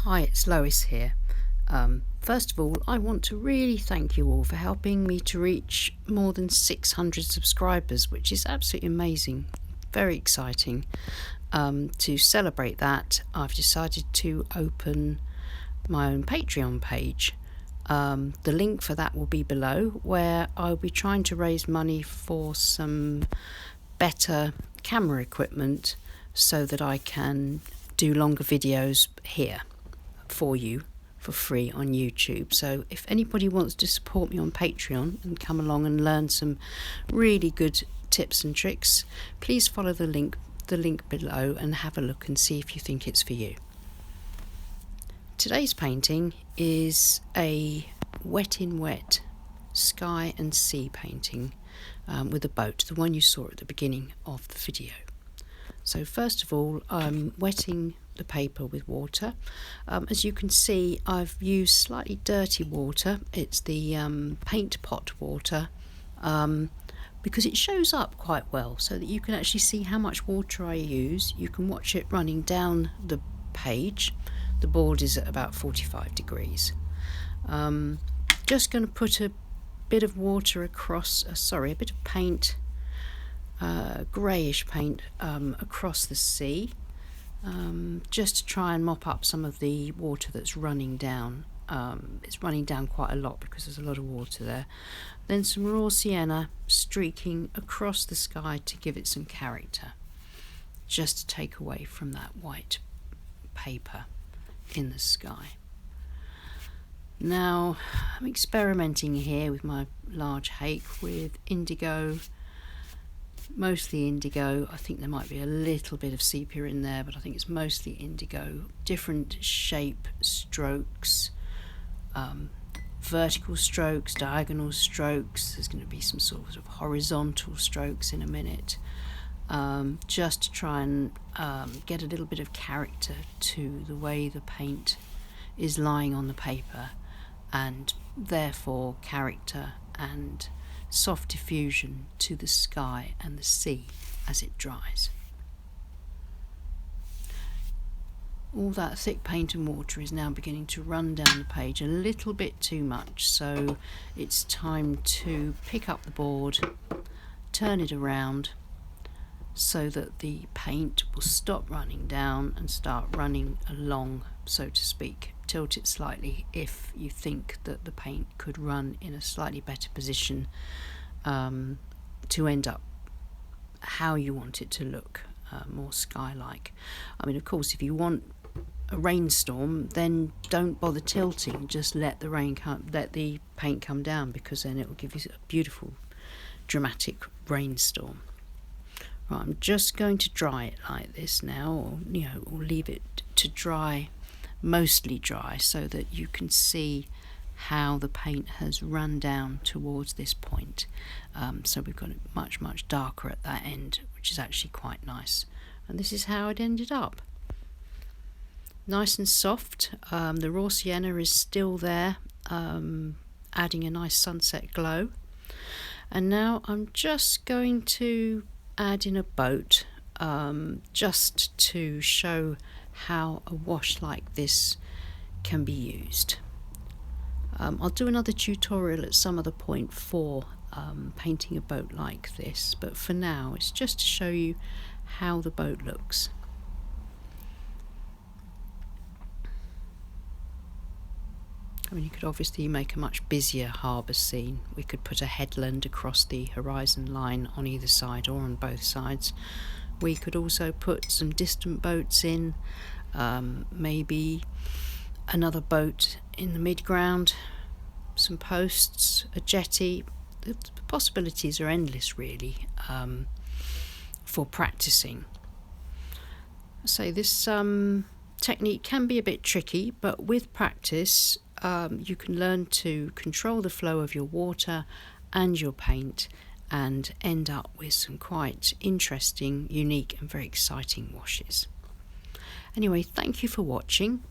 Hi, it's Lois here. First of all, I want to really thank you all for helping me to reach more than 600 subscribers, which is absolutely amazing, very exciting. To celebrate that, I've decided to open my own Patreon page. The link for that will be below, where I'll be trying to raise money for some better camera equipment so that I can do longer videos here for you for free on YouTube. So if anybody wants to support me on Patreon and come along and learn some really good tips and tricks, please follow the link below and have a look and see if you think it's for you. Today's painting is a wet in wet sky and sea painting with a boat, the one you saw at the beginning of the video. So first of all, I'm wetting the paper with water. As you can see, I've used slightly dirty water. It's the paint pot water because it shows up quite well so that you can actually see how much water I use. You can watch it running down the page. The board is at about 45 degrees. Just going to put a bit of water across, a bit of paint, greyish paint across the sea, just to try and mop up some of the water that's running down. It's running down quite a lot because there's a lot of water there. Then some raw sienna streaking across the sky to give it some character, just to take away from that white paper in the sky. Now I'm experimenting here with my large hake with indigo, mostly indigo. I think there might be a little bit of sepia in there, but I think it's mostly indigo. Different shape strokes, vertical strokes, diagonal strokes. There's going to be some sort of horizontal strokes in a minute, just to try and get a little bit of character to the way the paint is lying on the paper, and therefore character and soft diffusion to the sky and the sea as it dries. All that thick paint and water is now beginning to run down the page a little bit too much, so it's time to pick up the board, turn it around so that the paint will stop running down and start running along, so to speak. Tilt it slightly if you think that the paint could run in a slightly better position to end up how you want it to look, more sky-like. I mean, of course, if you want a rainstorm, then don't bother tilting, just let the paint come down, because then it will give you a beautiful dramatic rainstorm. Right, I'm just going to dry it like this now, or leave it to dry, mostly dry, so that you can see how the paint has run down towards this point. So we've got it much darker at that end, which is actually quite nice. And this is how it ended up. Nice and soft. The raw sienna is still there, adding a nice sunset glow. And now I'm just going to add in a boat, just to show how a wash like this can be used. I'll do another tutorial at some other point for painting a boat like this, but for now it's just to show you how the boat looks. I mean, you could obviously make a much busier harbour scene. We could put a headland across the horizon line on either side or on both sides. We could also put some distant boats in, maybe another boat in the mid-ground, some posts, a jetty. The possibilities are endless, really, for practicing. So this technique can be a bit tricky, but with practice you can learn to control the flow of your water and your paint and end up with some quite interesting, unique and very exciting washes. Anyway, thank you for watching.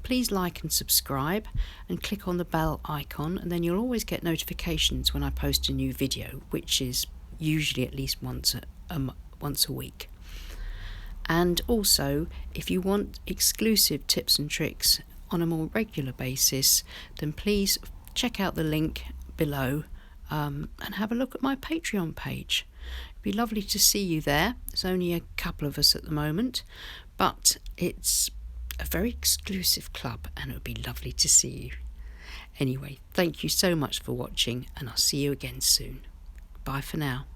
Please like and subscribe and click on the bell icon, and then you'll always get notifications when I post a new video, which is usually at least once a week. And also, if you want exclusive tips and tricks on a more regular basis, then please check out the link below and have a look at my Patreon page. It'd be lovely to see you there. There's only a couple of us at the moment, but it's a very exclusive club and it would be lovely to see you. Anyway, thank you so much for watching, and I'll see you again soon. Bye for now.